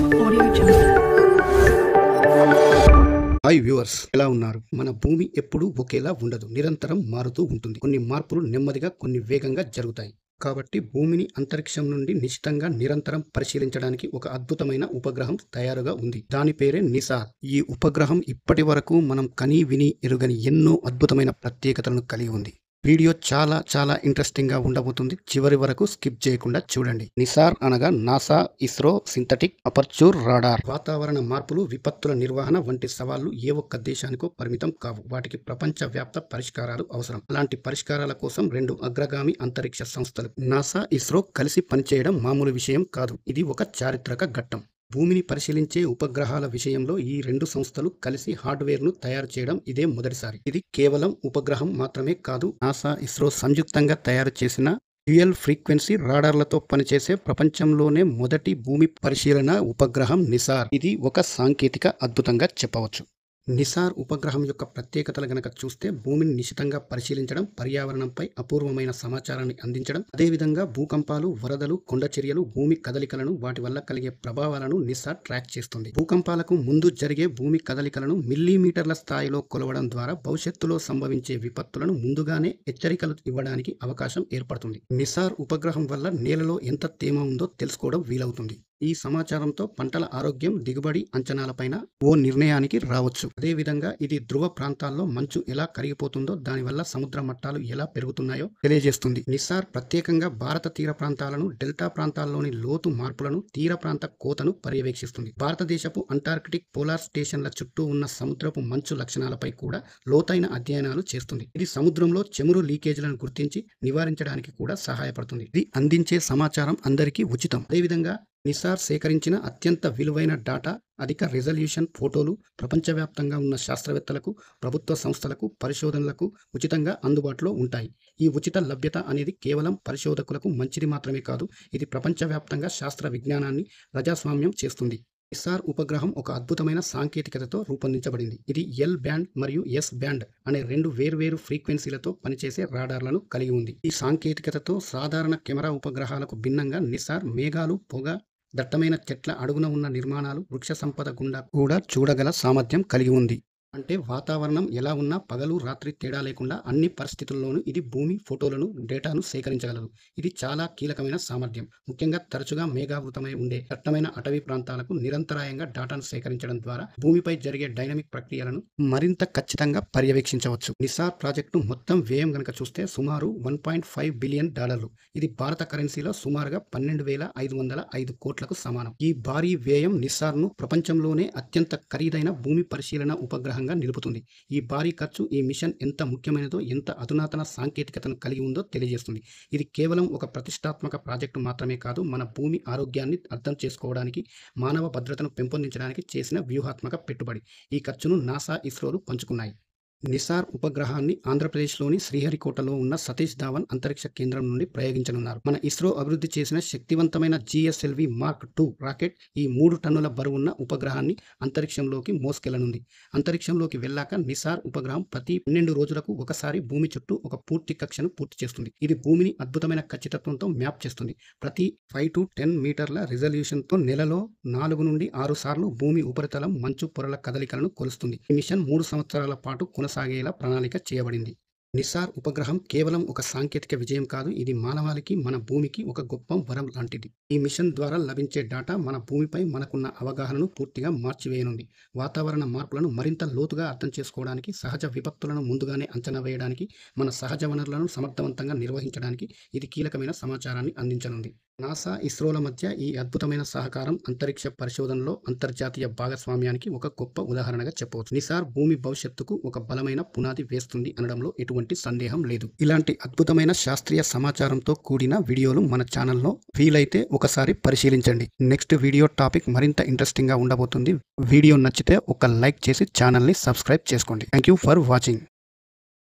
Audio Jungle. Hi viewers, ఎలా ఉన్నారు? మన భూమి ఎప్పుడూ ఒకేలా ఉండదు, నిరంతరం మారుతూ ఉంటుంది. కొన్ని మార్పులు నెమ్మదిగా, కొన్ని వేగంగా జరుగుతాయి. కాబట్టి భూమిని అంతరిక్షం నుండి నిశితంగా నిరంతరం పరిశీలించడానికి ఒక అద్భుతమైన ఉపగ్రహం తయారుగా ఉంది. దాని పేరే నిసార్. ఈ ఉపగ్రహం ఇప్పటి వరకు మనం కనీ విని ఎరుగని ఎన్నో అద్భుతమైన ప్రత్యేకతలను కలిగి ఉంది. వీడియో చాలా ఇంట్రెస్టింగ్ గా ఉండబోతుంది. చివరి వరకు స్కిప్ చేయకుండా చూడండి. నిసార్ అనగా నాసా ఇస్రో సింథటిక్ అపర్చూర్ రాడార్. వాతావరణ మార్పులు, విపత్తుల నిర్వహణ వంటి సవాళ్లు ఏ ఒక్క దేశానికో పరిమితం కావు. వాటికి ప్రపంచవ్యాప్త పరిష్కారాలు అవసరం. అలాంటి పరిష్కారాల కోసం రెండు అగ్రగామి అంతరిక్ష సంస్థలు నాసా, ఇస్రో కలిసి పనిచేయడం మామూలు విషయం కాదు. ఇది ఒక చారిత్రక ఘట్టం. భూమిని పరిశీలించే ఉపగ్రహాల విషయంలో ఈ రెండు సంస్థలు కలిసి హార్డ్వేర్ను తయారు చేయడం ఇదే మొదటిసారి. ఇది కేవలం ఉపగ్రహం మాత్రమే కాదు. నాసా, ఇస్రో సంయుక్తంగా తయారు చేసిన డ్యూయల్ ఫ్రీక్వెన్సీ రాడార్లతో పనిచేసే ప్రపంచంలోనే మొదటి భూమి పరిశీలన ఉపగ్రహం నిసార్. ఇది ఒక సాంకేతిక అద్భుతంగా చెప్పవచ్చు. నిసార్ ఉపగ్రహం యొక్క ప్రత్యేకతలు గనక చూస్తే, భూమిని నిశితంగా పరిశీలించడం, పర్యావరణంపై అపూర్వమైన సమాచారాన్ని అందించడం, అదేవిధంగా భూకంపాలు, వరదలు, కొండ చర్యలు, భూమి కదలికలను, వాటి వల్ల కలిగే ప్రభావాలను నిసార్ ట్రాక్ చేస్తుంది. భూకంపాలకు ముందు జరిగే భూమి కదలికలను మిల్లీమీటర్ల స్థాయిలో కొలవడం ద్వారా భవిష్యత్తులో సంభవించే విపత్తులను ముందుగానే హెచ్చరికలు ఇవ్వడానికి అవకాశం ఏర్పడుతుంది. నిసార్ ఉపగ్రహం వల్ల నేలలో ఎంత తేమ ఉందో తెలుసుకోవడం వీలవుతుంది. ఈ సమాచారంతో పంటల ఆరోగ్యం, దిగుబడి అంచనాలపైన ఓ నిర్ణయానికి రావచ్చు. అదేవిధంగా ఇది ధ్రువ ప్రాంతాల్లో మంచు ఎలా కరిగిపోతుందో, దానివల్ల సముద్ర మట్టాలు ఎలా పెరుగుతున్నాయో తెలియజేస్తుంది. నిసార్ ప్రత్యేకంగా భారత తీర ప్రాంతాలను, డెల్టా ప్రాంతాల్లోని లోతు మార్పులను, తీర ప్రాంత కోతను పర్యవేక్షిస్తుంది. భారతదేశపు అంటార్కిటిక్ పోలార్ స్టేషన్ల చుట్టూ ఉన్న సముద్రపు మంచు లక్షణాలపై కూడా లోతైన అధ్యయనాలు చేస్తుంది. ఇది సముద్రంలో చమురు లీకేజీలను గుర్తించి నివారించడానికి కూడా సహాయపడుతుంది. ఇది అందించే సమాచారం అందరికీ ఉచితం. అదేవిధంగా నిసార్ సేకరించిన అత్యంత విలువైన డాటా, అధిక రిజల్యూషన్ ఫోటోలు ప్రపంచవ్యాప్తంగా ఉన్న శాస్త్రవేత్తలకు, ప్రభుత్వ సంస్థలకు, పరిశోధనలకు ఉచితంగా అందుబాటులో ఉంటాయి. ఈ ఉచిత లభ్యత అనేది కేవలం పరిశోధకులకు మంచిది మాత్రమే కాదు, ఇది ప్రపంచవ్యాప్తంగా శాస్త్ర విజ్ఞానాన్ని ప్రజాస్వామ్యం చేస్తుంది. నిసార్ ఉపగ్రహం ఒక అద్భుతమైన సాంకేతికతతో రూపొందించబడింది. ఇది ఎల్ బ్యాండ్ మరియు ఎస్ బ్యాండ్ అనే రెండు వేర్వేరు ఫ్రీక్వెన్సీలతో పనిచేసే రాడార్లను కలిగి ఉంది. ఈ సాంకేతికతతో సాధారణ కెమెరా ఉపగ్రహాలకు భిన్నంగా నిసార్ మేఘాలు, పొగ, దట్టమైన చెట్ల అడుగున ఉన్న నిర్మాణాలు, వృక్ష సంపద గుండా కూడా చూడగల సామర్థ్యం కలిగి ఉంది. అంటే వాతావరణం ఎలా ఉన్నా పగలు, రాత్రి తేడా లేకుండా అన్ని పరిస్థితుల్లోనూ ఇది భూమి ఫోటోలను, డేటాను సేకరించగలదు. ఇది చాలా కీలకమైన సామర్థ్యం. ముఖ్యంగా తరచుగా మేఘావృతమై ఉండే దట్టమైన అటవీ ప్రాంతాలకు నిరంతరాయంగా డేటాను సేకరించడం ద్వారా భూమిపై జరిగే డైనమిక్ ప్రక్రియలను మరింత ఖచ్చితంగా పర్యవేక్షించవచ్చు. నిసార్ ప్రాజెక్టు మొత్తం వ్యయం గనక చూస్తే సుమారు $1.5 బిలియన్. ఇది భారత కరెన్సీలో సుమారుగా 12,505 కోట్లకు సమానం. ఈ భారీ వ్యయం నిసార్ను ప్రపంచంలోనే అత్యంత ఖరీదైన భూమి పరిశీలన ఉపగ్రహం నిలుపుతుంది. ఈ భారీ ఖర్చు ఈ మిషన్ ఎంత ముఖ్యమైనదో, ఎంత అధునాతన సాంకేతికతను కలిగి ఉందో తెలియజేస్తుంది. ఇది కేవలం ఒక ప్రతిష్టాత్మక ప్రాజెక్టు మాత్రమే కాదు, మన భూమి ఆరోగ్యాన్ని అర్థం చేసుకోవడానికి, మానవ భద్రతను పెంపొందించడానికి చేసిన వ్యూహాత్మక పెట్టుబడి. ఈ ఖర్చును నాసా, ఇస్రోలు పంచుకున్నాయి. నిసార్ ఉపగ్రహాన్ని ఆంధ్రప్రదేశ్లోని శ్రీహరికోటలో ఉన్న సతీష్ ధావన్ అంతరిక్ష కేంద్రం నుండి ప్రయోగించనున్నారు. మన ఇస్రో అభివృద్ధి చేసిన శక్తివంతమైన GSLV Mark II రాకెట్ ఈ 3 టన్నుల బరువున్న ఉపగ్రహాన్ని అంతరిక్షంలోకి మోసుకెళ్లనుంది. అంతరిక్షంలోకి వెళ్ళాక నిసార్ ఉపగ్రహం ప్రతి 12 రోజులకు ఒకసారి భూమి చుట్టూ ఒక పూర్తి కక్షను పూర్తి చేస్తుంది. ఇది భూమిని అద్భుతమైన ఖచ్చితత్వంతో మ్యాప్ చేస్తుంది. ప్రతి 5 to 10 మీటర్ల రిజల్యూషన్తో నెలలో 4 నుండి 6 సార్లు భూమి ఉపరితలం, మంచు పొరల కదలికలను కొలుస్తుంది. ఈ మిషన్ 3 సంవత్సరాల పాటు కొనసాగేలా ప్రణాళిక చేయబడింది. నిసార్ ఉపగ్రహం కేవలం ఒక సాంకేతిక విజయం కాదు, ఇది మానవాళికి, మన భూమికి ఒక గొప్ప వరం లాంటిది. ఈ మిషన్ ద్వారా లభించే డాటా మన భూమిపై మనకున్న అవగాహనను పూర్తిగా మార్చివేయనుంది. వాతావరణ మార్పులను మరింత లోతుగా అర్థం చేసుకోవడానికి, సహజ విపత్తులను ముందుగానే అంచనా వేయడానికి, మన సహజ వనరులను సమర్థవంతంగా నిర్వహించడానికి ఇది కీలకమైన సమాచారాన్ని అందించనుంది. నాసా, ఇస్రోల మధ్య ఈ అద్భుతమైన సహకారం అంతరిక్ష పరిశోధనలో అంతర్జాతీయ భాగస్వామ్యానికి ఒక గొప్ప ఉదాహరణగా చెప్పవచ్చు. నిసార్ భూమి భవిష్యత్తుకు ఒక బలమైన పునాది వేస్తుంది అనడంలో ఎటువంటి సందేహం లేదు. ఇలాంటి అద్భుతమైన శాస్త్రీయ సమాచారంతో కూడిన వీడియోలు మన ఛానల్లో వీలైతే ఒకసారి పరిశీలించండి. నెక్స్ట్ వీడియో టాపిక్ మరింత ఇంట్రెస్టింగ్ గా ఉండబోతుంది. వీడియో నచ్చితే ఒక లైక్ చేసి ఛానల్ని సబ్స్క్రైబ్ చేసుకోండి. Thank you for watching.